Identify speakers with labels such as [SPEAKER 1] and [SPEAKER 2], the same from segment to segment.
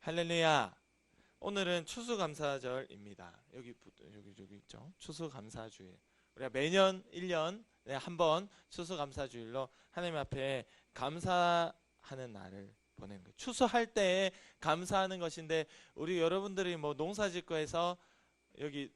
[SPEAKER 1] 할렐루야. 오늘은 추수감사절입니다. 여기 있죠. 추수감사주일. 우리가 매년 1년에 한 번 추수감사주일로 하나님 앞에 감사하는 날을 보내는 거예요. 추수할 때에 감사하는 것인데, 우리 여러분들이 뭐 농사짓고 해서 여기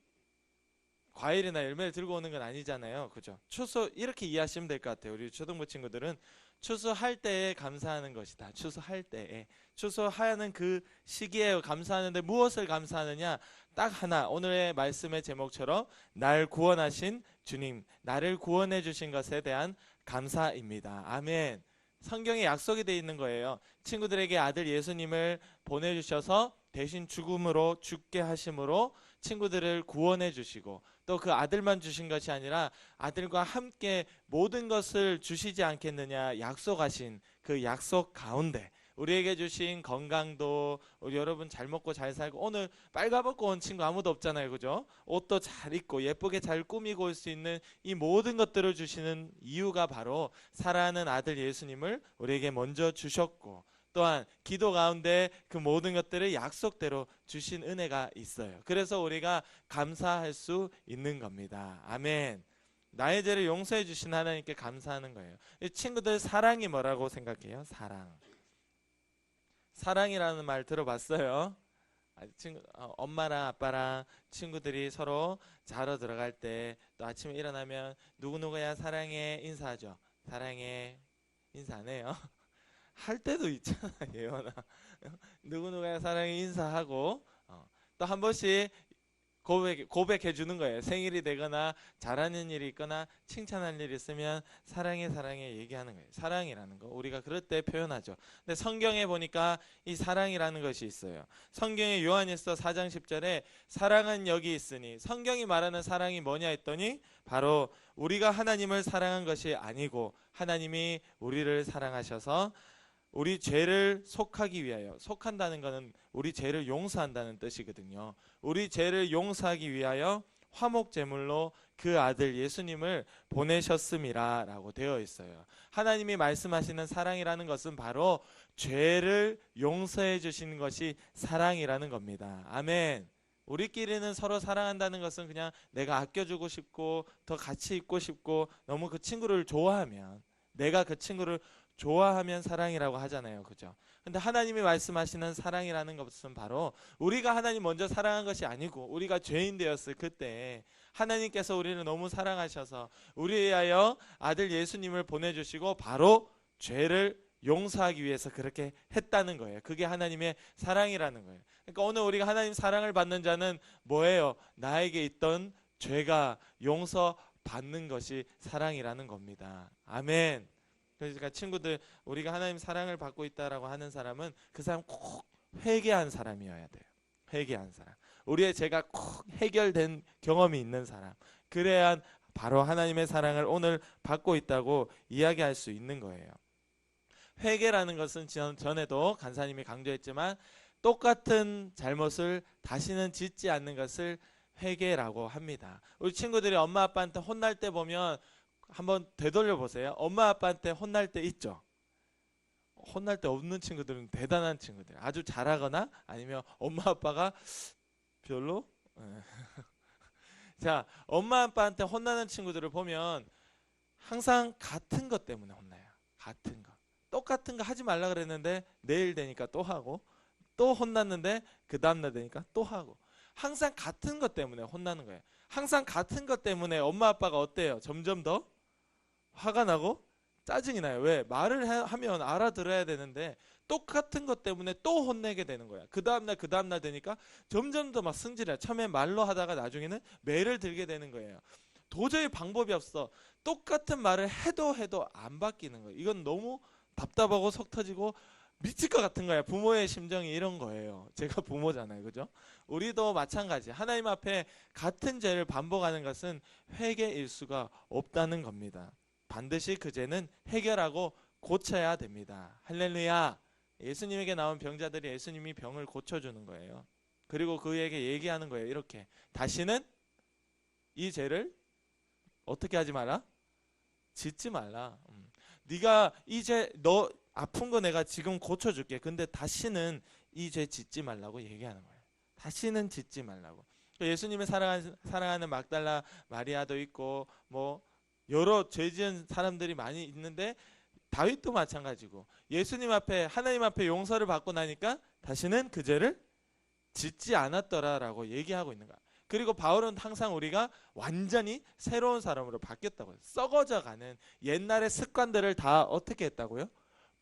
[SPEAKER 1] 과일이나 열매를 들고 오는 건 아니잖아요. 그죠? 추수 이렇게 이해하시면 될 것 같아요. 우리 초등부 친구들은 추수할 때에 감사하는 것이다. 추수할 때에. 추수하는 그 시기에 감사하는데 무엇을 감사하느냐? 딱 하나. 오늘의 말씀의 제목처럼 날 구원하신 주님, 나를 구원해 주신 것에 대한 감사입니다. 아멘. 성경에 약속이 되어 있는 거예요. 친구들에게 아들 예수님을 보내주셔서 대신 죽음으로 죽게 하심으로 친구들을 구원해 주시고, 또 그 아들만 주신 것이 아니라 아들과 함께 모든 것을 주시지 않겠느냐 약속하신 그 약속 가운데 우리에게 주신 건강도, 우리 여러분 잘 먹고 잘 살고, 오늘 빨가벗고 온 친구 아무도 없잖아요. 그죠? 옷도 잘 입고 예쁘게 잘 꾸미고 올 수 있는 이 모든 것들을 주시는 이유가 바로 사랑하는 아들 예수님을 우리에게 먼저 주셨고, 또한 기도 가운데 그 모든 것들을 약속대로 주신 은혜가 있어요. 그래서 우리가 감사할 수 있는 겁니다. 아멘. 나의 죄를 용서해 주신 하나님께 감사하는 거예요. 이 친구들, 사랑이 뭐라고 생각해요? 사랑. 사랑이라는 말 들어봤어요? 엄마랑 아빠랑 친구들이 서로 자러 들어갈 때, 또 아침에 일어나면 누구누구야 사랑해 인사하죠. 사랑해 인사 안 해요? 할 때도 있잖아. 예원아. 누구누구야 사랑해 인사하고, 또 한 번씩 고백해 주는 거예요. 생일이 되거나 잘하는 일이 있거나 칭찬할 일이 있으면 사랑해 사랑해 얘기하는 거예요. 사랑이라는 거 우리가 그럴 때 표현하죠. 근데 성경에 보니까 이 사랑이라는 것이 있어요. 성경에 요한일서 4장 10절에 사랑은 여기 있으니, 성경이 말하는 사랑이 뭐냐 했더니 바로 우리가 하나님을 사랑한 것이 아니고 하나님이 우리를 사랑하셔서 우리 죄를 속하기 위하여, 속한다는 것은 우리 죄를 용서한다는 뜻이거든요. 우리 죄를 용서하기 위하여 화목제물로 그 아들 예수님을 보내셨음이라 라고 되어 있어요. 하나님이 말씀하시는 사랑이라는 것은 바로 죄를 용서해 주시는 것이 사랑이라는 겁니다. 아멘. 우리끼리는 서로 사랑한다는 것은 그냥 내가 아껴주고 싶고 더 같이 있고 싶고 너무 그 친구를 좋아하면, 내가 그 친구를 좋아하면 사랑이라고 하잖아요. 그죠? 근데 하나님이 말씀하시는 사랑이라는 것은 바로 우리가 하나님 먼저 사랑한 것이 아니고, 우리가 죄인 되었을 그때 하나님께서 우리를 너무 사랑하셔서 우리 위하여 아들 예수님을 보내주시고 바로 죄를 용서하기 위해서 그렇게 했다는 거예요. 그게 하나님의 사랑이라는 거예요. 그러니까 오늘 우리가 하나님 사랑을 받는 자는 뭐예요? 나에게 있던 죄가 용서받는 것이 사랑이라는 겁니다. 아멘. 그러니까 친구들, 우리가 하나님 사랑을 받고 있다라고 하는 사람은 그 사람 꼭 회개한 사람이어야 돼요. 회개한 사람. 우리의 죄가 꼭 해결된 경험이 있는 사람. 그래야 바로 하나님의 사랑을 오늘 받고 있다고 이야기할 수 있는 거예요. 회개라는 것은 전에도 간사님이 강조했지만 똑같은 잘못을 다시는 짓지 않는 것을 회개라고 합니다. 우리 친구들이 엄마 아빠한테 혼날 때 보면 한번 되돌려 보세요. 엄마 아빠한테 혼날 때 있죠. 혼날 때 없는 친구들은 대단한 친구들, 아주 잘하거나 아니면 엄마 아빠가 별로. 자, 엄마 아빠한테 혼나는 친구들을 보면 항상 같은 것 때문에 혼나요. 같은 거, 똑같은 거 하지 말라 그랬는데 내일 되니까 또 하고, 또 혼났는데 그 다음날 되니까 또 하고, 항상 같은 것 때문에 혼나는 거예요. 항상 같은 것 때문에 엄마 아빠가 어때요? 점점 더 화가 나고 짜증이 나요. 왜? 말을 하면 알아들어야 되는데 똑같은 것 때문에 또 혼내게 되는 거야. 그 다음날 되니까 점점 더 막 승질해. 처음에 말로 하다가 나중에는 매를 들게 되는 거예요. 도저히 방법이 없어. 똑같은 말을 해도 안 바뀌는 거예요. 이건 너무 답답하고 속 터지고 미칠 것 같은 거야. 부모의 심정이 이런 거예요. 제가 부모잖아요. 그죠? 우리도 마찬가지. 하나님 앞에 같은 죄를 반복하는 것은 회개일 수가 없다는 겁니다. 반드시 그 죄는 해결하고 고쳐야 됩니다. 할렐루야. 예수님에게 나온 병자들이 예수님이 병을 고쳐주는 거예요. 그리고 그에게 얘기하는 거예요. 이렇게, 다시는 이 죄를 어떻게 하지 마라? 짓지 말라. 네가 이제 아픈 거 내가 지금 고쳐줄게. 근데 다시는 이 죄 짓지 말라고 얘기하는 거예요. 다시는 짓지 말라고. 예수님을 사랑하는 막달라 마리아도 있고 뭐 여러 죄 지은 사람들이 많이 있는데 다윗도 마찬가지고 예수님 앞에 하나님 앞에 용서를 받고 나니까 다시는 그 죄를 짓지 않았더라라고 얘기하고 있는 거야. 그리고 바울은 항상 우리가 완전히 새로운 사람으로 바뀌었다고요. 썩어져가는 옛날의 습관들을 다 어떻게 했다고요?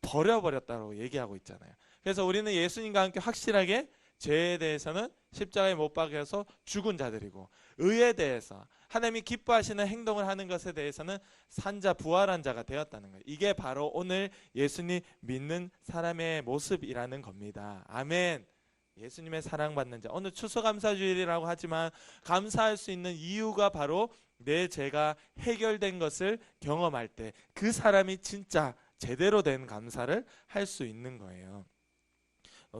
[SPEAKER 1] 버려버렸다고 얘기하고 있잖아요. 그래서 우리는 예수님과 함께 확실하게 죄에 대해서는 십자가에 못 박혀서 죽은 자들이고 의에 대해서 하나님이 기뻐하시는 행동을 하는 것에 대해서는 산자 부활한 자가 되었다는 거예요. 이게 바로 오늘 예수님 믿는 사람의 모습이라는 겁니다. 아멘. 예수님의 사랑받는 자. 오늘 추수감사주일이라고 하지만 감사할 수 있는 이유가 바로 내 죄가 해결된 것을 경험할 때 그 사람이 진짜 제대로 된 감사를 할 수 있는 거예요.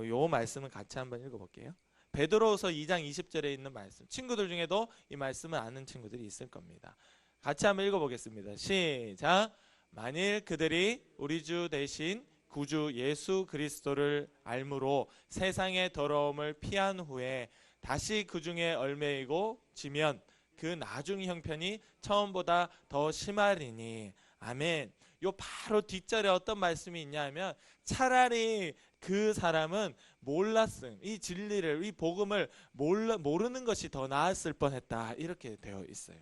[SPEAKER 1] 요 말씀은 같이 한번 읽어볼게요. 베드로후서 2장 20절에 있는 말씀. 친구들 중에도 이 말씀을 아는 친구들이 있을 겁니다. 같이 한번 읽어보겠습니다. 시작. 만일 그들이 우리 주 대신 구주 예수 그리스도를 알므로 세상의 더러움을 피한 후에 다시 그 중에 얽매이고 지면 그 나중 형편이 처음보다 더 심하리니. 아멘. 요 바로 뒷절에 어떤 말씀이 있냐 하면 차라리 그 사람은 몰랐음. 이 진리를, 이 복음을 모르는 것이 더 나았을 뻔했다. 이렇게 되어 있어요.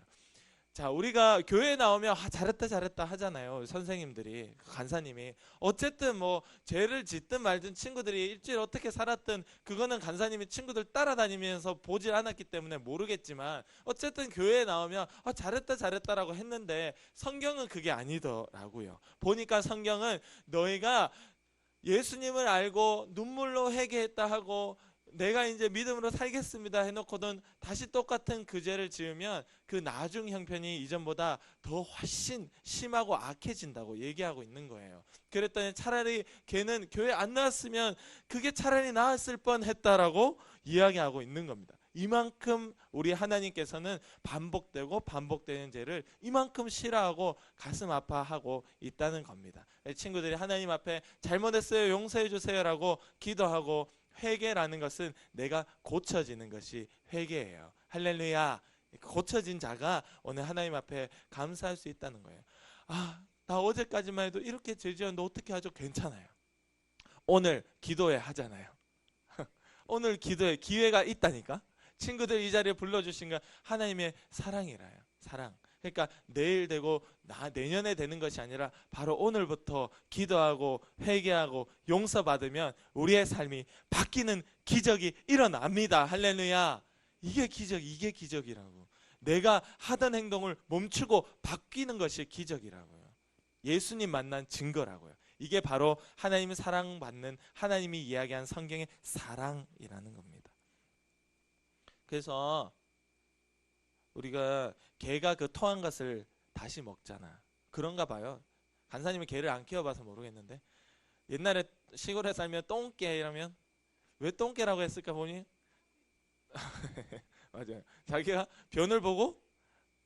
[SPEAKER 1] 자, 우리가 교회에 나오면 잘했다 하잖아요. 선생님들이, 간사님이. 어쨌든 뭐 죄를 짓든 말든 친구들이 일주일 어떻게 살았든 그거는 간사님이 친구들 따라다니면서 보질 않았기 때문에 모르겠지만 어쨌든 교회에 나오면 잘했다라고 했는데 성경은 그게 아니더라고요. 보니까 성경은 너희가 예수님을 알고 눈물로 회개했다 하고 내가 이제 믿음으로 살겠습니다 해놓고는 다시 똑같은 그 죄를 지으면 그 나중 형편이 이전보다 더 훨씬 심하고 악해진다고 얘기하고 있는 거예요. 그랬더니 차라리 걔는 교회 안 나왔으면 그게 차라리 나았을 뻔했다라고 이야기하고 있는 겁니다. 이만큼 우리 하나님께서는 반복되는 죄를 이만큼 싫어하고 가슴 아파하고 있다는 겁니다. 친구들이 하나님 앞에 잘못했어요 용서해 주세요라고 기도하고 회개라는 것은 내가 고쳐지는 것이 회개예요. 할렐루야. 고쳐진 자가 오늘 하나님 앞에 감사할 수 있다는 거예요. 나 어제까지만 해도 이렇게 죄 지었는데 어떻게 하죠? 괜찮아요. 오늘 기도회 하잖아요. 오늘 기도회 기회가 있다니까. 친구들 이 자리에 불러주신 건 하나님의 사랑이라요. 사랑. 그러니까 내일 되고 내년에 되는 것이 아니라 바로 오늘부터 기도하고 회개하고 용서받으면 우리의 삶이 바뀌는 기적이 일어납니다. 할렐루야. 이게 기적이라고. 내가 하던 행동을 멈추고 바뀌는 것이 기적이라고요. 예수님 만난 증거라고요. 이게 바로 하나님의 사랑받는 하나님이 이야기한 성경의 사랑이라는 겁니다. 그래서 우리가 개가 그 토한 것을 다시 먹잖아. 그런가 봐요. 간사님은 개를 안 키워봐서 모르겠는데 옛날에 시골에 살면 똥개 이러면 왜 똥개라고 했을까 보니 맞아요. 자기가 변을 보고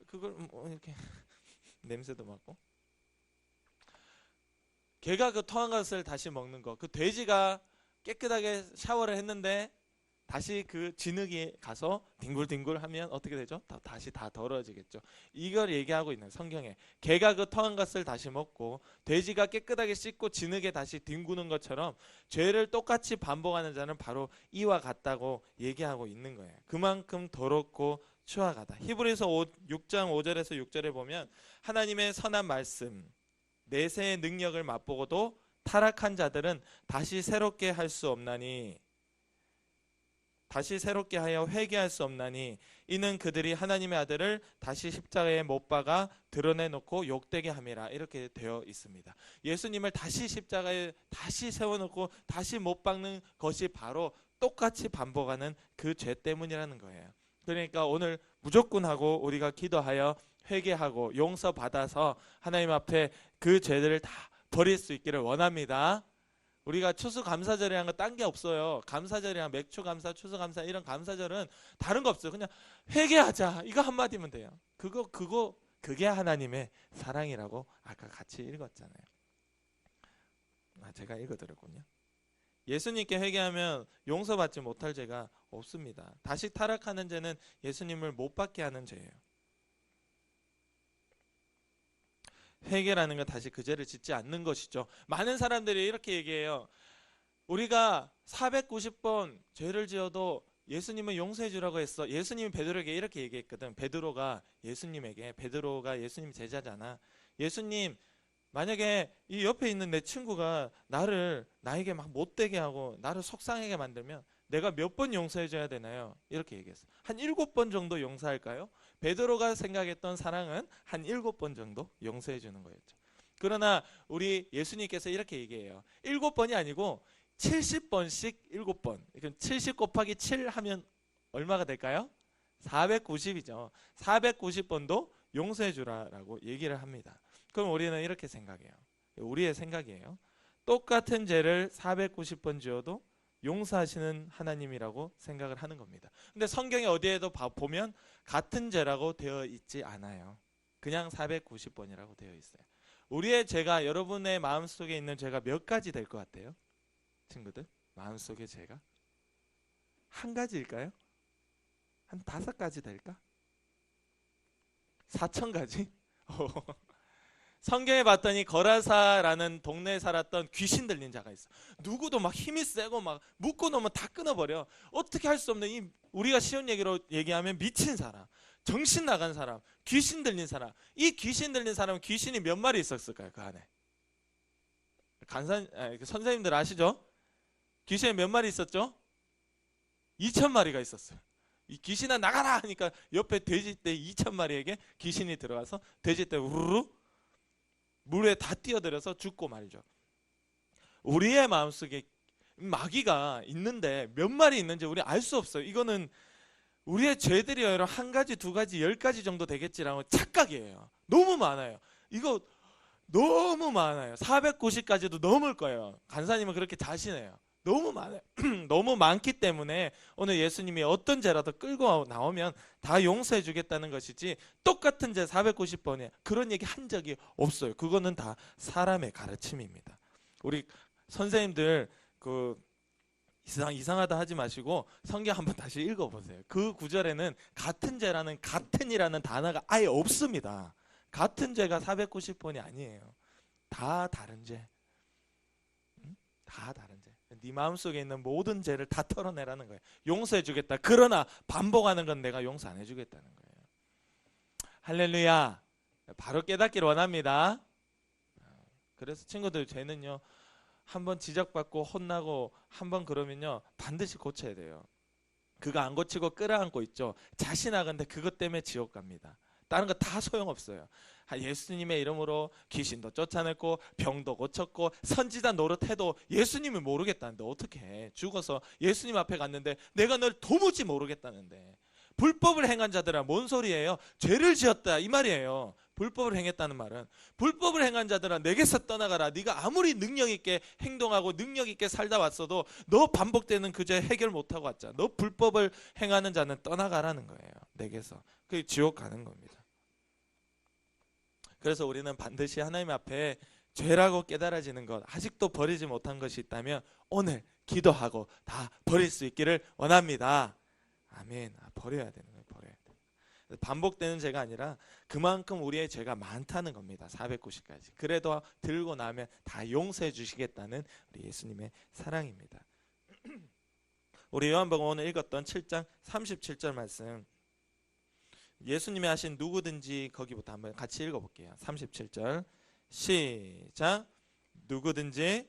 [SPEAKER 1] 그걸 이렇게 냄새도 맡고 개가 그 토한 것을 다시 먹는 거. 그 돼지가 깨끗하게 샤워를 했는데 다시 그 진흙이 가서 뒹굴뒹굴 하면 어떻게 되죠? 다시 다 더러워지겠죠. 이걸 얘기하고 있는 성경에 개가 그 토한 것을 다시 먹고 돼지가 깨끗하게 씻고 진흙에 다시 뒹구는 것처럼 죄를 똑같이 반복하는 자는 바로 이와 같다고 얘기하고 있는 거예요. 그만큼 더럽고 추악하다. 히브리서 6장 5절에서 6절에 보면 하나님의 선한 말씀 내세의 능력을 맛보고도 타락한 자들은 다시 새롭게 할 수 없나니 다시 새롭게 하여 회개할 수 없나니 이는 그들이 하나님의 아들을 다시 십자가에 못 박아 드러내놓고 욕되게 함이라. 이렇게 되어 있습니다. 예수님을 다시 십자가에 다시 세워놓고 다시 못 박는 것이 바로 똑같이 반복하는 그 죄 때문이라는 거예요. 그러니까 오늘 무조건 하고 우리가 기도하여 회개하고 용서받아서 하나님 앞에 그 죄들을 다 버릴 수 있기를 원합니다. 우리가 추수감사절이라는 거 딴 게 없어요. 감사절이랑 맥주감사, 추수감사 이런 감사절은 다른 거 없어요. 그냥 회개하자 이거 한마디면 돼요. 그게 하나님의 사랑이라고 아까 같이 읽었잖아요. 제가 읽어드렸군요. 예수님께 회개하면 용서받지 못할 죄가 없습니다. 다시 타락하는 죄는 예수님을 못 받게 하는 죄예요. 회개라는 건 다시 그 죄를 짓지 않는 것이죠. 많은 사람들이 이렇게 얘기해요. 우리가 490번 죄를 지어도 예수님은 용서해 주라고 했어. 예수님이 베드로에게 이렇게 얘기했거든. 베드로가 예수님 제자잖아. 예수님, 만약에 이 옆에 있는 내 친구가 나에게 막 못되게 하고 나를 속상하게 만들면 내가 몇 번 용서해 줘야 되나요? 이렇게 얘기했어. 한 7번 정도 용서할까요? 베드로가 생각했던 사랑은 한 7번 정도 용서해 주는 거였죠. 그러나 우리 예수님께서 이렇게 얘기해요. 7번이 아니고 70번씩 7번. 70 곱하기 7 하면 얼마가 될까요? 490이죠. 490번도 용서해 주라라고 얘기를 합니다. 그럼 우리는 이렇게 생각해요. 우리의 생각이에요. 똑같은 죄를 490번 지어도 용서하시는 하나님이라고 생각을 하는 겁니다. 근데 성경에 어디에도 보면 같은 죄라고 되어 있지 않아요. 그냥 490번이라고 되어 있어요. 우리의 죄가, 여러분의 마음속에 있는 죄가 몇 가지 될 것 같아요? 친구들, 마음속의 죄가 한 가지일까요? 한 5가지 될까? 4,000가지? 성경에 봤더니 거라사라는 동네에 살았던 귀신 들린 자가 있어. 누구도 막 힘이 세고 막 묶고 놓으면 다 끊어버려. 어떻게 할 수 없는, 우리가 쉬운 얘기로 얘기하면 미친 사람, 정신 나간 사람, 귀신 들린 사람. 이 귀신 들린 사람은 귀신이 몇 마리 있었을까요? 그 안에 선생님들 아시죠? 귀신이 몇 마리 있었죠? 2,000마리가 있었어요. 이 귀신아 나가라 하니까 옆에 돼지떼 2,000마리에게 귀신이 들어가서 돼지떼 우르르 물에 다 뛰어들어서 죽고 말이죠. 우리의 마음속에 마귀가 있는데 몇 마리 있는지 우리 알 수 없어요. 이거는 우리의 죄들이요, 여러분, 1가지, 2가지, 10가지 정도 되겠지라고 착각이에요. 너무 많아요. 이거 너무 많아요. 490까지도 넘을 거예요. 간사님은 그렇게 자신해요. 너무 많아요. 너무 많기 때문에 오늘 예수님이 어떤 죄라도 끌고 나오면 다 용서해 주겠다는 것이지, 똑같은 죄 490번에 그런 얘기 한 적이 없어요. 그거는 다 사람의 가르침입니다. 우리 선생님들 이상하다 하지 마시고 성경 한번 다시 읽어보세요. 그 구절에는 같은 죄라는, 같은이라는 단어가 아예 없습니다. 같은 죄가 490번이 아니에요. 다 다른 죄. 다 다른 죄. 네 마음속에 있는 모든 죄를 다 털어내라는 거예요. 용서해 주겠다. 그러나 반복하는 건 내가 용서 안 해주겠다는 거예요. 할렐루야. 바로 깨닫기를 원합니다. 그래서 친구들, 죄는요, 한번 지적받고 혼나고 한번 그러면요 반드시 고쳐야 돼요. 그거 안 고치고 끌어안고 있죠, 자신하건대 그것 때문에 지옥 갑니다. 다른 거 다 소용없어요. 예수님의 이름으로 귀신도 쫓아냈고 병도 고쳤고 선지자 노릇해도 예수님을 모르겠다는데 어떻게 해? 죽어서 예수님 앞에 갔는데 내가 널 도무지 모르겠다는데. 불법을 행한 자들아, 뭔 소리예요? 죄를 지었다 이 말이에요. 불법을 행했다는 말은, 불법을 행한 자들아 내게서 떠나가라. 네가 아무리 능력 있게 행동하고 능력 있게 살다 왔어도 너 반복되는 그 죄 해결 못하고 왔잖아. 너 불법을 행하는 자는 떠나가라는 거예요. 내게서. 그게 지옥 가는 겁니다. 그래서 우리는 반드시 하나님 앞에 죄라고 깨달아지는 것, 아직도 버리지 못한 것이 있다면 오늘 기도하고 다 버릴 수 있기를 원합니다. 아멘. 버려야 되는 거예요. 버려야 돼요. 반복되는 죄가 아니라 그만큼 우리의 죄가 많다는 겁니다. 490까지. 그래도 들고 나면 다 용서해 주시겠다는 우리 예수님의 사랑입니다. 우리 요한복음 오늘 읽었던 7장 37절 말씀, 예수님이 하신 누구든지, 거기부터 한번 같이 읽어볼게요. 37절 시작. 누구든지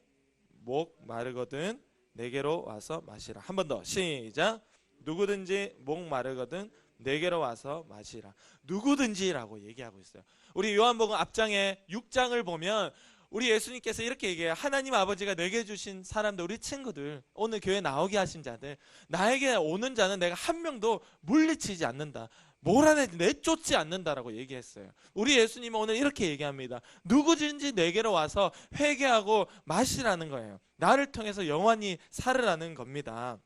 [SPEAKER 1] 목 마르거든 내게로 와서 마시라. 한 번 더 시작. 누구든지 목 마르거든 내게로 와서 마시라. 누구든지라고 얘기하고 있어요. 우리 요한복음 앞장에 6장을 보면 우리 예수님께서 이렇게 얘기해요. 하나님 아버지가 내게 주신 사람들, 우리 친구들, 오늘 교회 나오게 하신 자들, 나에게 오는 자는 내가 한 명도 물리치지 않는다, 내쫓지 않는다라고 얘기했어요. 우리 예수님은 오늘 이렇게 얘기합니다. 누구든지 내게로 와서 회개하고 마시라는 거예요. 나를 통해서 영원히 살으라는 겁니다.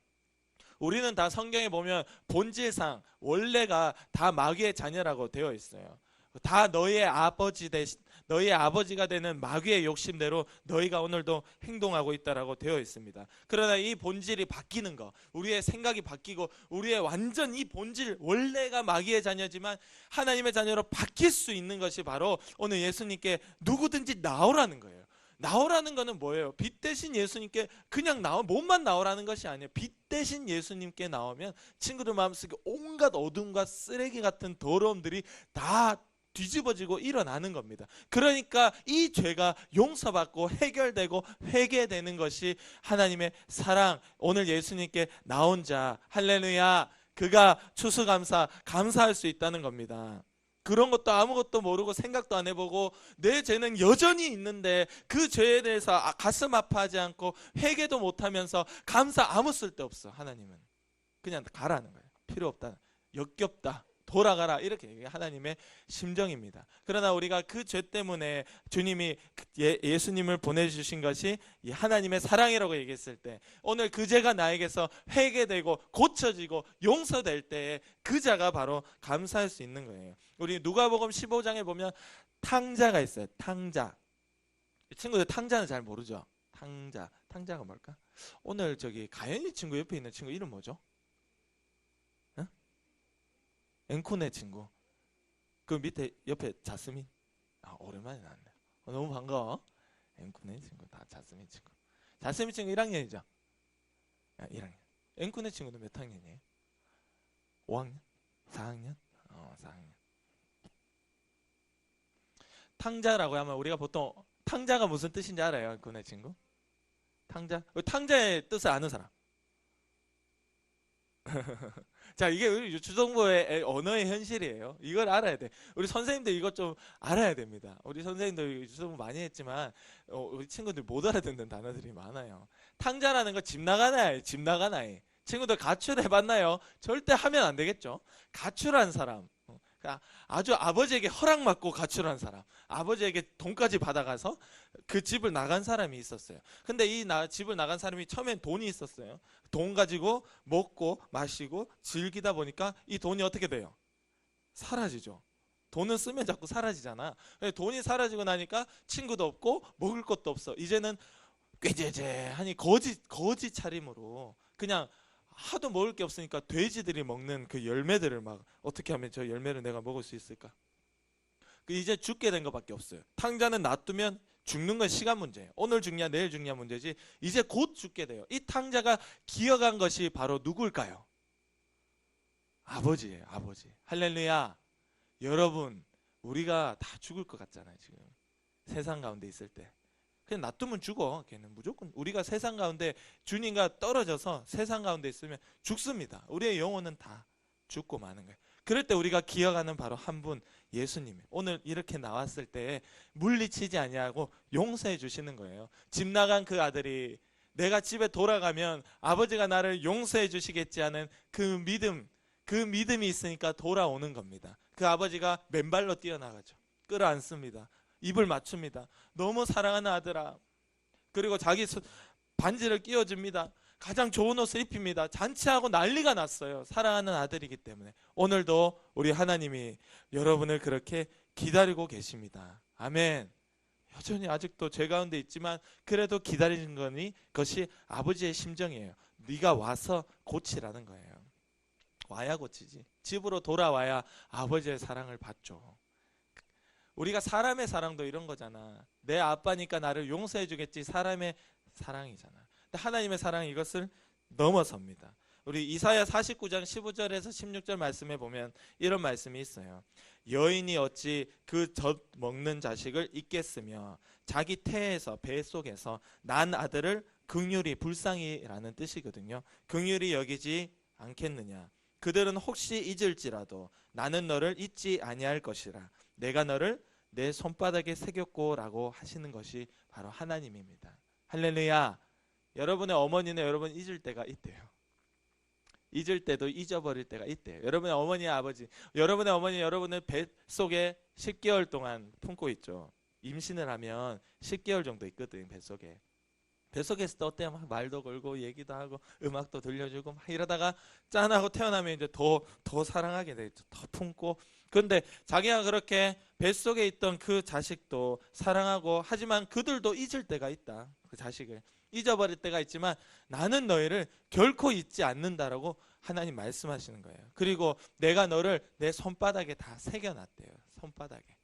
[SPEAKER 1] 우리는 다 성경에 보면 본질상 원래가 다 마귀의 자녀라고 되어 있어요. 다 너희의 아버지가 되는 마귀의 욕심대로 너희가 오늘도 행동하고 있다라고 되어 있습니다. 그러나 이 본질이 바뀌는 거, 우리의 생각이 바뀌고 우리의 완전 이 본질, 원래가 마귀의 자녀지만 하나님의 자녀로 바뀔 수 있는 것이 바로 오늘 예수님께 누구든지 나오라는 거예요. 나오라는 거는 뭐예요? 빛 대신 예수님께 그냥 몸만 나오라는 것이 아니에요. 빛 대신 예수님께 나오면 친구들 마음속에 온갖 어둠과 쓰레기 같은 더러움들이 다 뒤집어지고 일어나는 겁니다. 그러니까 이 죄가 용서받고 해결되고 회개되는 것이 하나님의 사랑, 오늘 예수님께 나온 자, 할렐루야, 그가 추수감사, 감사할 수 있다는 겁니다. 그런 것도 아무것도 모르고 생각도 안 해보고 내 죄는 여전히 있는데 그 죄에 대해서 가슴 아파하지 않고 회개도 못하면서 감사 아무 쓸데없어. 하나님은 그냥 가라는 거예요. 필요 없다, 역겹다, 돌아가라, 이렇게 하나님의 심정입니다. 그러나 우리가 그 죄 때문에 주님이 예수님을 보내주신 것이 하나님의 사랑이라고 얘기했을 때, 오늘 그 죄가 나에게서 회개되고 고쳐지고 용서될 때에 그 자가 바로 감사할 수 있는 거예요. 우리 누가복음 15장에 보면 탕자가 있어요. 탕자. 친구들 탕자는 잘 모르죠? 탕자가 뭘까? 오늘 저기 가연이 친구 옆에 있는 친구 이름 뭐죠? 앵코네 친구. 그 밑에 옆에 자스민. 오랜만에 나왔네. 너무 반가워. 앵코네 친구 다 자스민 친구. 자스민 친구 1학년이죠? 1학년. 앵코네 친구는 몇 학년이에요? 5학년? 4학년? 4학년. 탕자라고 하면 우리가 보통 탕자가 무슨 뜻인지 알아요? 앵코네 친구? 탕자의 뜻을 아는 사람. 자, 이게 우리 유초정보의 언어의 현실이에요. 이걸 알아야 돼. 우리 선생님들 이것 좀 알아야 됩니다. 우리 선생님들 유초정보 많이 했지만 우리 친구들 못 알아듣는 단어들이 많아요. 탕자라는 거 집 나간 아이, 집 나간 아이. 친구들 가출해봤나요? 절대 하면 안 되겠죠. 가출한 사람, 아주 아버지에게 허락받고 가출한 사람, 아버지에게 돈까지 받아가서 그 집을 나간 사람이 있었어요. 근데 이 집을 나간 사람이 처음엔 돈이 있었어요. 돈 가지고 먹고 마시고 즐기다 보니까 이 돈이 어떻게 돼요? 사라지죠. 돈은 쓰면 자꾸 사라지잖아. 돈이 사라지고 나니까 친구도 없고 먹을 것도 없어. 이제는 꾀죄죄하니 거지 차림으로 그냥 하도 먹을 게 없으니까 돼지들이 먹는 그 열매들을 막 어떻게 하면 저 열매를 내가 먹을 수 있을까? 이제 죽게 된 것밖에 없어요. 탕자는 놔두면 죽는 건 시간 문제예요. 오늘 죽냐 내일 죽냐 문제지 이제 곧 죽게 돼요. 이 탕자가 기억한 것이 바로 누굴까요? 아버지예요. 아버지. 할렐루야. 여러분, 우리가 다 죽을 것 같잖아요. 지금 세상 가운데 있을 때 그냥 놔두면 죽어. 걔는 무조건 우리가 세상 가운데 주님과 떨어져서 세상 가운데 있으면 죽습니다. 우리의 영혼은 다 죽고 마는 거예요. 그럴 때 우리가 기억하는 바로 한 분, 예수님. 오늘 이렇게 나왔을 때 물리치지 아니하고 용서해 주시는 거예요. 집 나간 그 아들이 내가 집에 돌아가면 아버지가 나를 용서해 주시겠지 하는 그 믿음이 있으니까 돌아오는 겁니다. 그 아버지가 맨발로 뛰어나가죠. 끌어안습니다. 입을 맞춥니다. 너무 사랑하는 아들아. 그리고 자기 반지를 끼워줍니다. 가장 좋은 옷을 입힙니다. 잔치하고 난리가 났어요. 사랑하는 아들이기 때문에. 오늘도 우리 하나님이 여러분을 그렇게 기다리고 계십니다. 아멘. 여전히 아직도 죄 가운데 있지만 그래도 기다리는 거니 그것이 아버지의 심정이에요. 네가 와서 고치라는 거예요. 와야 고치지. 집으로 돌아와야 아버지의 사랑을 받죠. 우리가 사람의 사랑도 이런 거잖아. 내 아빠니까 나를 용서해 주겠지. 사람의 사랑이잖아. 근데 하나님의 사랑은 이것을 넘어섭니다. 우리 이사야 49장 15절에서 16절 말씀에 보면 이런 말씀이 있어요. 여인이 어찌 그 젖 먹는 자식을 잊겠으며 자기 태에서 뱃속에서 난 아들을 긍휼히 불쌍히라는 뜻이거든요. 긍휼히 여기지 않겠느냐. 그들은 혹시 잊을지라도 나는 너를 잊지 아니할 것이라. 내가 너를 내 손바닥에 새겼고라고 하시는 것이 바로 하나님입니다. 할렐루야. 여러분의 어머니는 여러분 잊을 때가 있대요. 잊을 때도 잊어버릴 때가 있대요. 여러분의 어머니 아버지, 여러분의 어머니 여러분의 뱃속에 10개월 동안 품고 있죠. 임신을 하면 10개월 정도 있거든. 뱃속에 있을 때 어때요? 막 말도 걸고 얘기도 하고 음악도 들려주고 막 이러다가 짠하고 태어나면 이제 더 사랑하게 되죠. 더 품고 그런데 자기가 그렇게 뱃속에 있던 그 자식도 사랑하고, 하지만 그들도 잊을 때가 있다. 그 자식을 잊어버릴 때가 있지만 나는 너희를 결코 잊지 않는다라고 하나님 말씀하시는 거예요. 그리고 내가 너를 내 손바닥에 다 새겨놨대요. 손바닥에.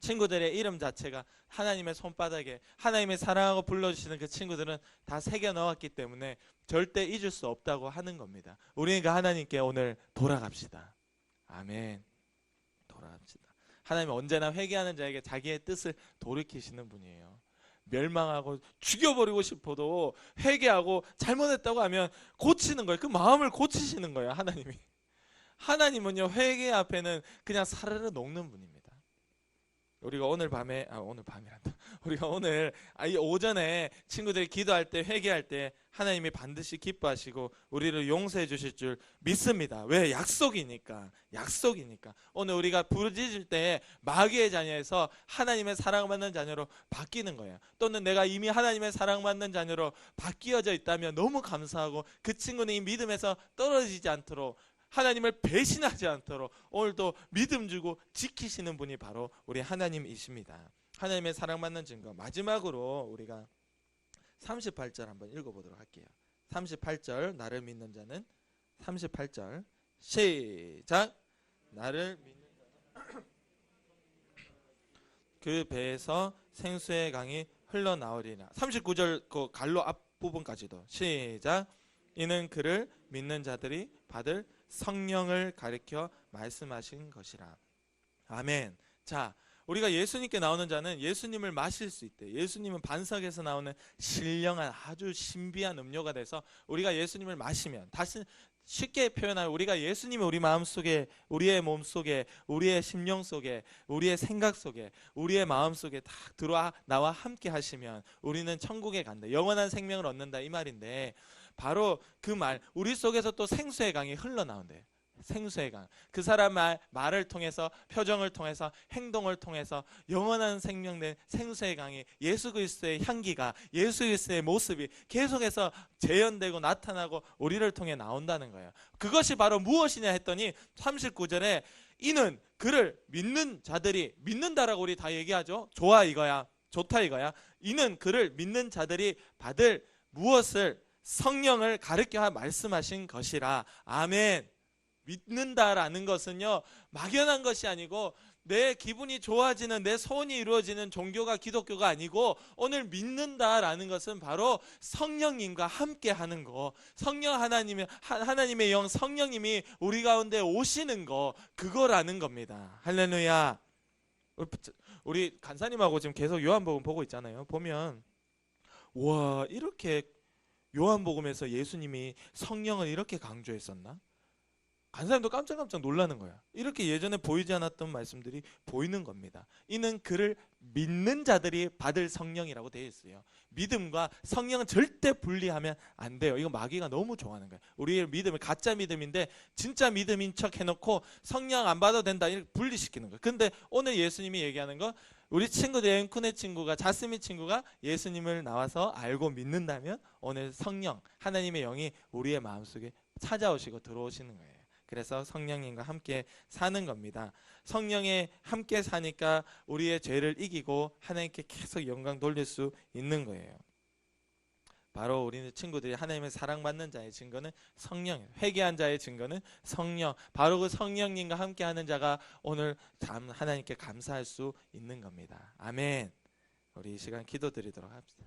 [SPEAKER 1] 친구들의 이름 자체가 하나님의 손바닥에, 하나님의 사랑하고 불러주시는 그 친구들은 다 새겨 넣었기 때문에 절대 잊을 수 없다고 하는 겁니다. 우리는 그 하나님께 오늘 돌아갑시다. 아멘. 돌아갑시다. 하나님은 언제나 회개하는 자에게 자기의 뜻을 돌이키시는 분이에요. 멸망하고 죽여버리고 싶어도 회개하고 잘못했다고 하면 고치는 거예요. 그 마음을 고치시는 거예요. 하나님이. 하나님은요, 회개 앞에는 그냥 사르르 녹는 분입니다. 우리가 오늘 밤에, 오늘 밤이란다. 우리가 오늘 이 오전에 친구들이 기도할 때, 회개할 때 하나님이 반드시 기뻐하시고 우리를 용서해 주실 줄 믿습니다. 왜? 약속이니까. 오늘 우리가 부르짖을 때 마귀의 자녀에서 하나님의 사랑받는 자녀로 바뀌는 거예요. 또는 내가 이미 하나님의 사랑받는 자녀로 바뀌어져 있다면 너무 감사하고, 그 친구는 이 믿음에서 떨어지지 않도록, 하나님을 배신하지 않도록 오늘도 믿음 주고 지키시는 분이 바로 우리 하나님이십니다. 하나님의 사랑받는 증거, 마지막으로 우리가 38절 한번 읽어보도록 할게요. 38절, 나를 믿는 자는, 38절 시작. 나를 믿는 자는 그 배에서 생수의 강이 흘러나오리라. 39절 그 갈로 앞부분까지도 시작. 이는 그를 믿는 자들이 받을 성령을 가리켜 말씀하신 것이라. 아멘. 자, 우리가 예수님께 나오는 자는 예수님을 마실 수 있대. 예수님은 반석에서 나오는 신령한 아주 신비한 음료가 돼서 우리가 예수님을 마시면, 다시 쉽게 표현하면 우리가 예수님이 우리 마음속에, 우리의 몸속에, 우리의 심령 속에, 우리의 생각 속에, 우리의 마음속에 딱 들어와 나와 함께 하시면 우리는 천국에 간다. 영원한 생명을 얻는다, 이 말인데, 바로 그 말, 우리 속에서 또 생수의 강이 흘러나온대. 생수의 강. 그 사람 말을 통해서, 표정을 통해서, 행동을 통해서 영원한 생명된 생수의 강이, 예수 그리스도의 향기가, 예수 그리스도의 모습이 계속해서 재현되고 나타나고 우리를 통해 나온다는 거예요. 그것이 바로 무엇이냐 했더니 39절에 이는 그를 믿는 자들이, 믿는다라고 우리 다 얘기하죠. 좋아 이거야, 좋다 이거야. 이는 그를 믿는 자들이 받을 무엇을? 성령을 가르쳐 말씀하신 것이라. 아멘. 믿는다라는 것은요, 막연한 것이 아니고 내 기분이 좋아지는, 내 소원이 이루어지는 종교가 기독교가 아니고, 오늘 믿는다라는 것은 바로 성령님과 함께 하는 거, 성령 하나님의 영 성령님이 우리 가운데 오시는 거, 그거라는 겁니다. 할렐루야. 우리 간사님하고 지금 계속 요한복음 보고 있잖아요. 보면 와, 이렇게 요한복음에서 예수님이 성령을 이렇게 강조했었나? 간사님도 깜짝깜짝 놀라는 거야. 이렇게 예전에 보이지 않았던 말씀들이 보이는 겁니다. 이는 그를 믿는 자들이 받을 성령이라고 되어 있어요. 믿음과 성령은 절대 분리하면 안 돼요. 이거 마귀가 너무 좋아하는 거예요. 우리의 믿음은 가짜 믿음인데 진짜 믿음인 척 해놓고 성령 안 받아도 된다, 이렇게 분리시키는 거예요. 근데 오늘 예수님이 얘기하는 거, 우리 친구들, 앵쿤의 친구가, 자스민 친구가 예수님을 나와서 알고 믿는다면 오늘 성령, 하나님의 영이 우리의 마음속에 찾아오시고 들어오시는 거예요. 그래서 성령님과 함께 사는 겁니다. 성령에 함께 사니까 우리의 죄를 이기고 하나님께 계속 영광 돌릴 수 있는 거예요. 바로 우리는 친구들이 하나님의 사랑받는 자의 증거는 성령, 회개한 자의 증거는 성령, 바로 그 성령님과 함께하는 자가 오늘 하나님께 감사할 수 있는 겁니다. 아멘. 우리 이 시간 기도드리도록 합시다.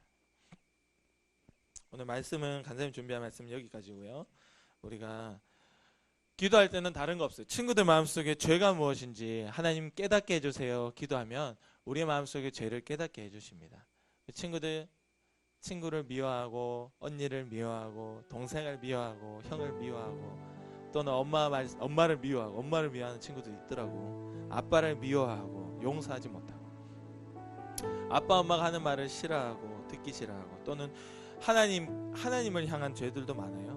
[SPEAKER 1] 오늘 말씀은, 간사님 준비한 말씀 여기까지고요. 우리가 기도할 때는 다른 거 없어요. 친구들 마음속에 죄가 무엇인지 하나님 깨닫게 해주세요 기도하면 우리의 마음속에 죄를 깨닫게 해주십니다. 친구를 미워하고, 언니를 미워하고, 동생을 미워하고, 형을 미워하고, 또는 엄마를 미워하고, 엄마를 미워하는 친구도 있더라고. 아빠를 미워하고 용서하지 못하고, 아빠 엄마가 하는 말을 싫어하고 듣기 싫어하고, 또는 하나님을 향한 죄들도 많아요.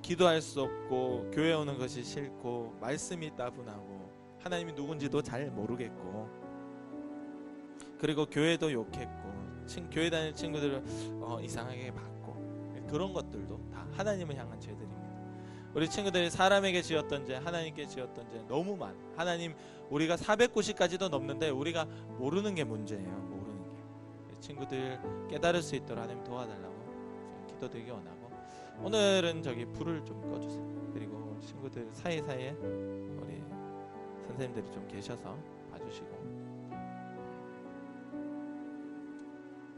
[SPEAKER 1] 기도할 수 없고, 교회 오는 것이 싫고, 말씀이 따분하고, 하나님이 누군지도 잘 모르겠고, 그리고 교회도 욕했고, 교회 다니는 친구들을 이상하게 봤고, 그런 것들도 다 하나님을 향한 죄들입니다. 우리 친구들이 사람에게 지었던 죄, 하나님께 지었던 죄 너무 많아. 하나님, 우리가 490까지도 넘는데 우리가 모르는 게 문제예요. 모르는 게. 친구들 깨달을 수 있도록 하나님 도와달라고 기도드리기 원하고, 오늘은 저기 불을 좀 꺼주세요. 그리고 친구들 사이사이에 우리 선생님들이 좀 계셔서 봐주시고,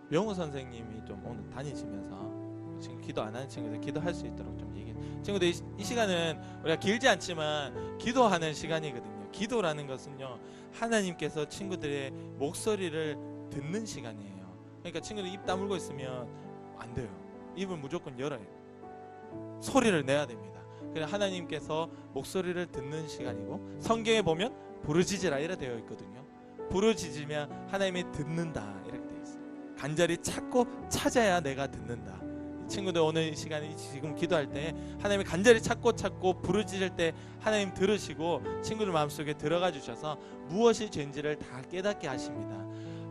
[SPEAKER 1] 명호 선생님이 좀 오늘 다니시면서 지금 기도 안 하는 친구들 기도할 수 있도록 좀 얘기해. 친구들, 이 시간은 우리가 길지 않지만 기도하는 시간이거든요. 기도라는 것은요, 하나님께서 친구들의 목소리를 듣는 시간이에요. 그러니까 친구들 입 다물고 있으면 안 돼요. 입을 무조건 열어요. 소리를 내야 됩니다. 그래서 하나님께서 목소리를 듣는 시간이고, 성경에 보면 부르짖으라 이렇게 되어 있거든요. 부르짖으면 하나님이 듣는다 이렇게 되어 있어요. 간절히 찾고 찾아야 내가 듣는다. 친구들, 오늘 이 시간에 지금 기도할 때 하나님이 간절히 찾고 부르짖을 때 하나님 들으시고 친구들 마음속에 들어가 주셔서 무엇이 죄인지를 다 깨닫게 하십니다.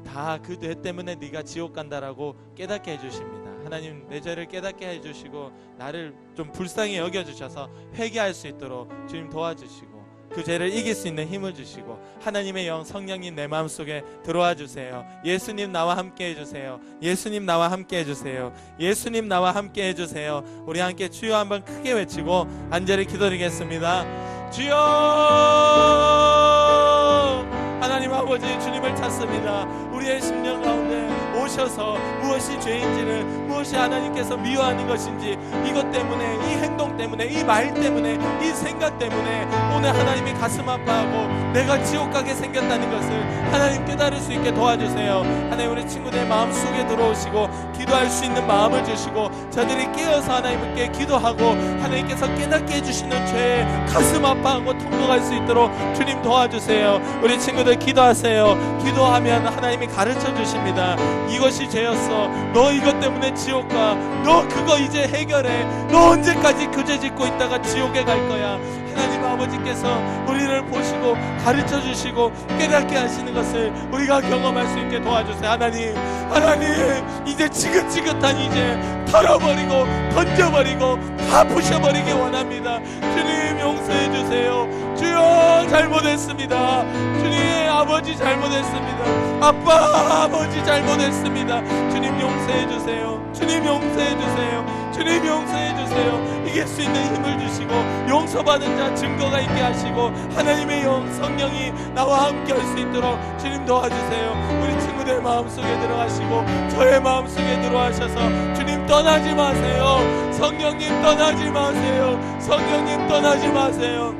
[SPEAKER 1] 다 그 죄 때문에 네가 지옥 간다라고 깨닫게 해주십니다. 하나님, 내 죄를 깨닫게 해주시고 나를 좀 불쌍히 여겨주셔서 회개할 수 있도록 주님 도와주시고, 그 죄를 이길 수 있는 힘을 주시고, 하나님의 영 성령님 내 마음속에 들어와 주세요. 예수님 나와 함께 해주세요. 예수님 나와 함께 해주세요. 예수님 나와 함께 해주세요. 우리 함께 주여 한번 크게 외치고 간절히 기도드리겠습니다. 주여! 하나님 아버지, 주님을 찾습니다. 우리의 심령 가운데 오셔서 무엇이 죄인지를, 무엇이 하나님께서 미워하는 것인지, 이것 때문에, 이 행동 때문에, 이 말 때문에, 이 생각 때문에 오늘 하나님이 가슴 아파하고 내가 지옥 가게 생겼다는 것을 하나님 깨달을 수 있게 도와주세요. 하나님, 우리 친구들의 마음속에 들어오시고 기도할 수 있는 마음을 주시고, 저들이 깨어서 하나님께 기도하고 하나님께서 깨닫게 해주시는 죄에 가슴 아파하고 통곡할 수 있도록 주님 도와주세요. 우리 친구들 기도하세요. 기도하면 하나님이 가르쳐 주십니다. 이것이 죄였어. 너 이것 때문에 지옥 가. 너 그거 이제 해결해. 너 언제까지 그 죄 짓고 있다가 지옥에 갈 거야. 하나님 아버지께서 우리를 보시고 가르쳐 주시고 깨닫게 하시는 것을 우리가 경험할 수 있게 도와주세요. 하나님, 이제 지긋지긋한 이제 털어버리고 던져버리고 다 부셔버리기 원합니다. 주님 용서해 주세요. 주여, 잘못했습니다. 주님, 아버지 잘못했습니다. 아버지 잘못했습니다. 주님 용서해 주세요. 주님 용서해 주세요. 주님 용서해 주세요. 이길 수 있는 힘을 주시고 용서받은 자 증거가 있게 하시고, 하나님의 영 성령이 나와 함께 할 수 있도록 주님 도와주세요. 우리 친구들 마음속에 들어가시고 저의 마음속에 들어와셔서 주님 떠나지 마세요. 성령님 떠나지 마세요. 성령님 떠나지 마세요.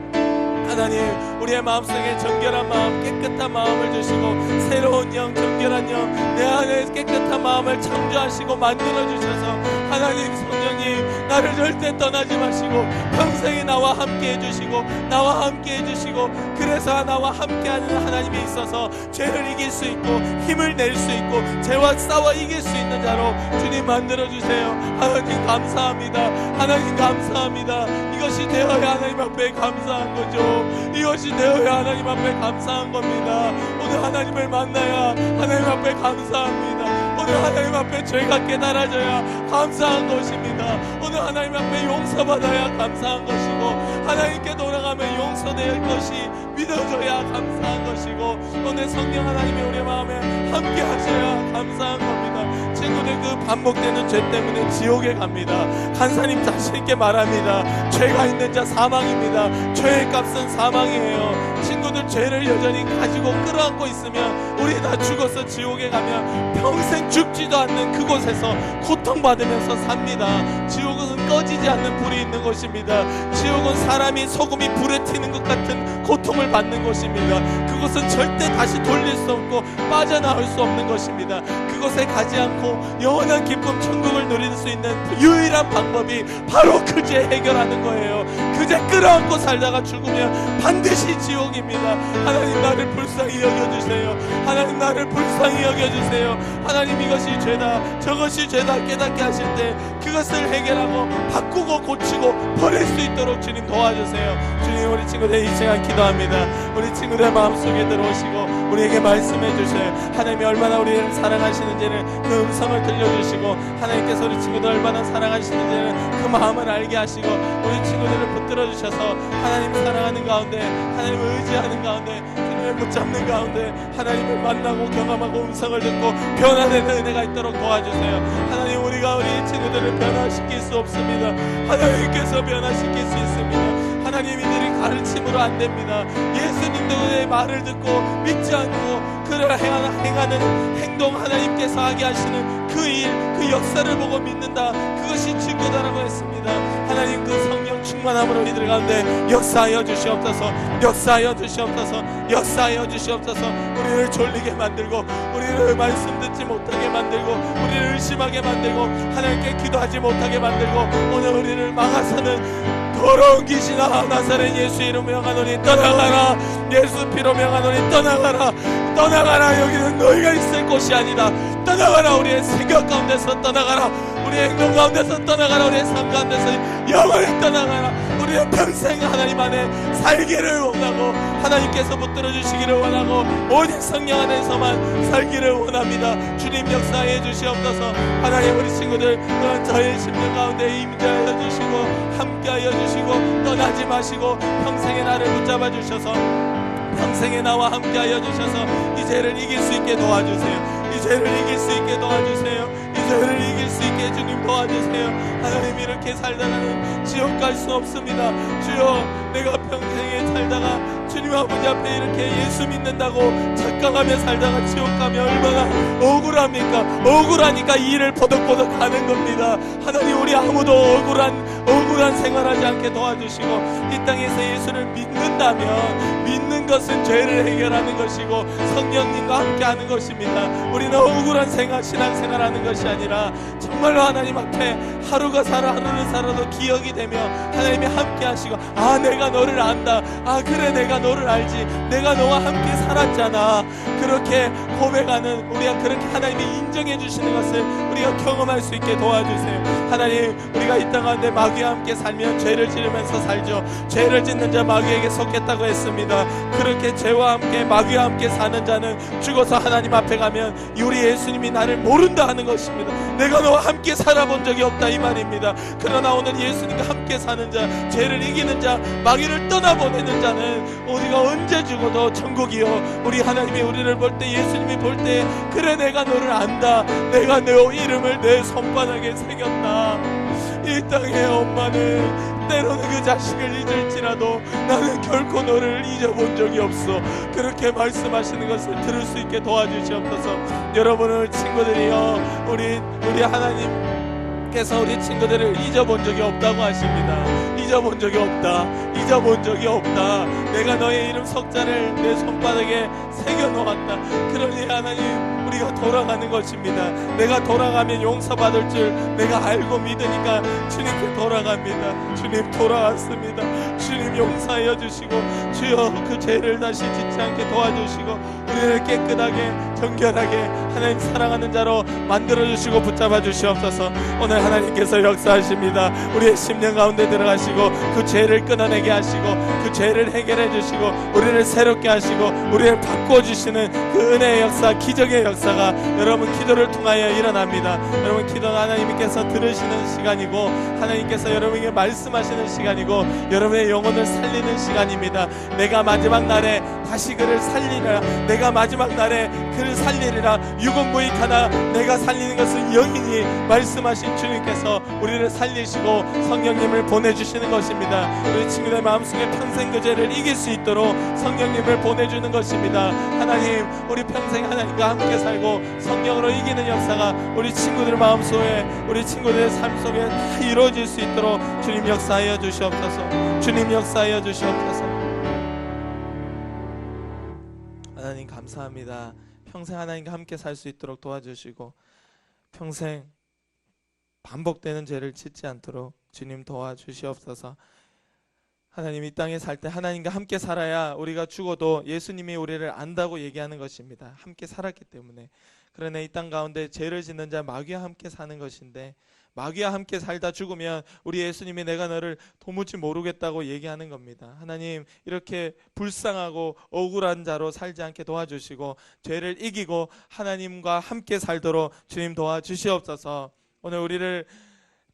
[SPEAKER 1] 하나님, 우리의 마음속에 정결한 마음, 깨끗한 마음을 주시고 새로운 영, 정결한 영, 내 안에 깨끗한 마음을 창조하시고 만들어주셔서 하나님, 성령님 나를 절대 떠나지 마시고 평생에 나와 함께 해주시고 나와 함께 해주시고, 그래서 나와 함께하는 하나님이 있어서 죄를 이길 수 있고 힘을 낼 수 있고 죄와 싸워 이길 수 있는 자로 주님 만들어주세요. 하나님 감사합니다. 하나님 감사합니다. 이것이 되어야 하나님 앞에 감사한 거죠. 이것이 되어야 하나님 앞에 감사한 겁니다. 오늘 하나님을 만나야 하나님 앞에 감사합니다. 오늘 하나님 앞에 죄가 깨달아져야 감사한 것입니다. 오늘 하나님 앞에 용서받아야 감사한 것이고, 하나님께 돌아가면 용서될 것이 믿어져야 감사한 것이고, 오늘 성령 하나님이 우리 마음에 함께 하셔야 감사한 겁니다. 친구들, 그 반복되는 죄 때문에 지옥에 갑니다. 간사님 자신 있게 말합니다. 죄가 있는 자 사망입니다. 죄의 값은 사망이에요. 친구들, 죄를 여전히 가지고 끌어안고 있으면 우리 다 죽어서 지옥에 가면 평생 죽지도 않는 그곳에서 고통받으면서 삽니다. 지옥은 꺼지지 않는 불이 있는 곳입니다. 지옥은 사람이 소금이 불에 튀는 것 같은 고통을 받는 곳입니다. 그곳은 절대 다시 돌릴 수 없고 빠져나올 수 없는 것입니다. 그곳에 가지 않고 영원한 기쁨 천국을 누릴 수 있는 유일한 방법이 바로 그 죄 해결하는 거예요. 그 죄 끌어안고 살다가 죽으면 반드시 지옥입니다. 하나님, 나를 불쌍히 여겨주세요. 하나님, 나를 불쌍히 여겨주세요. 하나님, 이것이 죄다 저것이 죄다 깨닫게 하실 때 그것을 해결하고 바꾸고 고치고 버릴 수 있도록 주님 도와주세요. 주님, 우리 친구들 이 시간 기도합니다. 우리 친구들 마음속에 들어오시고 우리에게 말씀해 주셔요. 하나님이 얼마나 우리를 사랑하시는지를 그 음성을 들려주시고, 하나님께서 우리 친구들 얼마나 사랑하시는지를 그 마음을 알게 하시고, 우리 친구들을 붙들어 주셔서 하나님 사랑하는 가운데, 하나님을 의지하는 가운데, 주님을 붙잡는 가운데 하나님을 만나고 경험하고 음성을 듣고 변화되는 은혜가 있도록 도와주세요. 하나님, 우리가 우리 친구들을 변화시킬 수 없습니다. 하나님께서 변화시킬 수 있습니다. 하나님, 이들이 가르침으로 안 됩니다. 예수님의 말을 듣고 믿지 않고 그를 행하는 행동, 하나님께서 하게 하시는 그 일, 그 역사를 보고 믿는다. 그것이 증거다라고 했습니다. 하나님, 그 성령 충만함으로 이들 가운데 역사하여 주시옵소서. 역사하여 주시옵소서. 역사하여 주시옵소서. 우리를 졸리게 만들고, 우리를 말씀 듣지 못하게 만들고, 우리를 의심하게 만들고, 하나님께 기도하지 못하게 만들고, 오늘 우리를 막아서는 더러운 귀신아, 나사렛 예수 이름 명하노니 떠나가라. 예수 피로 명하노니 떠나가라. 떠나가라. 여기는 너희가 있을 곳이 아니다. 떠나가라. 우리의 생각 가운데서 떠나가라. 우리의 행동 가운데서 떠나가라. 우리의 삶 가운데서 영원히 떠나가라. 우리는 평생 하나님 안에 살기를 원하고, 하나님께서 붙들어 주시기를 원하고, 오직 성령 안에서만 살기를 원합니다. 주님, 역사해 주시옵소서. 하나님, 우리 친구들 저의 심령 가운데 임재하여 주시고 함께하여 주시고 떠나지 마시고 평생의 나를 붙잡아 주셔서 평생에 나와 함께하여 주셔서 이 죄를 이길 수 있게 도와주세요. 이 죄를 이길 수 있게 도와주세요. 이 죄를 이길 수 있게 주님 도와주세요. 하나님, 이렇게 살다가는 지옥 갈 수 없습니다. 주여, 내가 평생에 살다가 주님 아버지 앞에 이렇게 예수 믿는다고 착각하며 살다가 지옥 가면 얼마나 억울합니까? 억울하니까 이 일을 버덕버덕 하는 겁니다. 하나님, 우리 아무도 억울한 생활하지 않게 도와주시고, 이 땅에서 예수를 믿는 것은 죄를 해결하는 것이고 성령님과 함께하는 것입니다. 우리는 억울한 신앙생활하는 것이 아니라 정말로 하나님 앞에 하루를 살아도 기억이 되며 하나님이 함께하시고, 아, 내가 너를 안다. 아, 그래, 내가 너를 알지. 내가 너와 함께 살았잖아. 그렇게 고백하는, 우리가 그렇게 하나님이 인정해 주시는 것을 우리가 경험할 수 있게 도와주세요. 하나님, 우리가 이 땅 가운데 마귀와 함께 살면 죄를 지르면서 살죠. 죄를 짓는 자 마귀에게 속했다고 했습니다. 그렇게 죄와 함께 마귀와 함께 사는 자는 죽어서 하나님 앞에 가면 우리 예수님이 나를 모른다 하는 것입니다. 내가 너와 함께 살아본 적이 없다 이 말입니다. 그러나 오늘 예수님과 함께 사는 자, 죄를 이기는 자, 마귀를 떠나보내는 자는 우리가 언제 죽어도 천국이요, 우리 하나님이 우리를 볼 때, 예수님이 볼 때, 그래, 내가 너를 안다. 내가 너 이름을 내 손바닥에 새겼다. 이 땅의 엄마는 때로는 그 자식을 잊을지라도 나는 결코 너를 잊어본 적이 없어. 그렇게 말씀하시는 것을 들을 수 있게 도와주시옵소서. 여러분의 친구들이요, 우리 하나님께서 우리 친구들을 잊어본 적이 없다고 하십니다. 잊어본 적이 없다. 잊어본 적이 없다. 내가 너의 이름 석자를 내 손바닥에 새겨놓았다. 그러니 하나님, 우리가 돌아가는 것입니다. 내가 돌아가면 용서받을 줄 내가 알고 믿으니까 주님께 돌아갑니다. 주님, 돌아왔습니다. 주님, 용서하여 주시고, 주여, 그 죄를 다시 짓지 않게 도와주시고 우리를 깨끗하게 정결하게 하나님 사랑하는 자로 만들어주시고 붙잡아 주시옵소서. 오늘 하나님께서 역사하십니다. 우리의 심령 가운데 들어가시고 그 죄를 끊어내게 하시고 그 죄를 해결해 주시고 우리를 새롭게 하시고 우리를 바꿔주시는 그 은혜의 역사, 기적의 역사가 여러분 기도를 통하여 일어납니다. 여러분, 기도는 하나님께서 들으시는 시간이고 하나님께서 여러분에게 말씀하시는 시간이고 여러분의 영혼을 살리는 시간입니다. 내가 마지막 날에 다시 그를 살리리라. 내가 마지막 날에 그를 살리리라. 유공무익하나 내가 살리는 것은 영이니 말씀하신 주님께서 우리를 살리시고 성령님을 보내주시는 것입니다. 우리 친구들 마음속에 평생 그 죄를 이길 수 있도록 성령님을 보내주는 것입니다. 하나님, 우리 평생 하나님과 함께 살고 성령으로 이기는 역사가 우리 친구들 마음속에, 우리 친구들의 삶 속에 다 이루어질 수 있도록 주님 역사하여 주시옵소서. 주님 역사하여 주시옵소서. 하나님, 감사합니다. 평생 하나님과 함께 살 수 있도록 도와주시고 평생 반복되는 죄를 짓지 않도록 주님 도와주시옵소서. 하나님, 이 땅에 살 때 하나님과 함께 살아야 우리가 죽어도 예수님이 우리를 안다고 얘기하는 것입니다. 함께 살았기 때문에. 그러나 이 땅 가운데 죄를 짓는 자 마귀와 함께 사는 것인데 마귀와 함께 살다 죽으면 우리 예수님이 내가 너를 도무지 모르겠다고 얘기하는 겁니다. 하나님, 이렇게 불쌍하고 억울한 자로 살지 않게 도와주시고 죄를 이기고 하나님과 함께 살도록 주님 도와주시옵소서. 오늘 우리를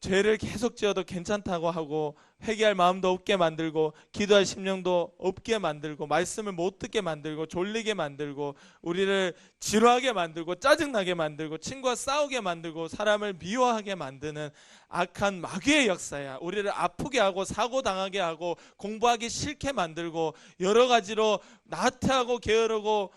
[SPEAKER 1] 죄를 계속 지어도 괜찮다고 하고 회개할 마음도 없게 만들고 기도할 심령도 없게 만들고 말씀을 못 듣게 만들고 졸리게 만들고 우리를 지루하게 만들고 짜증나게 만들고 친구와 싸우게 만들고 사람을 미워하게 만드는 악한 마귀의 역사야. 우리를 아프게 하고 사고당하게 하고 공부하기 싫게 만들고 여러 가지로 나태하고 게으르고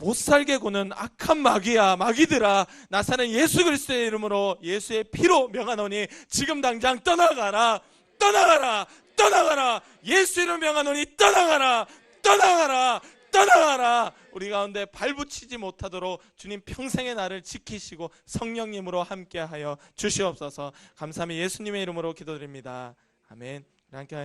[SPEAKER 1] 못 살게 구는 악한 마귀야. 마귀들아, 나사는 예수 그리스도의 이름으로 예수의 피로 명하노니 지금 당장 떠나가라. 떠나가라. 떠나가라. 예수 이름 명하노니 떠나가라. 떠나가라. 떠나가라. 우리 가운데 발붙이지 못하도록 주님 평생의 나를 지키시고 성령님으로 함께하여 주시옵소서. 감사하며 예수님의 이름으로 기도드립니다. 아멘. 함께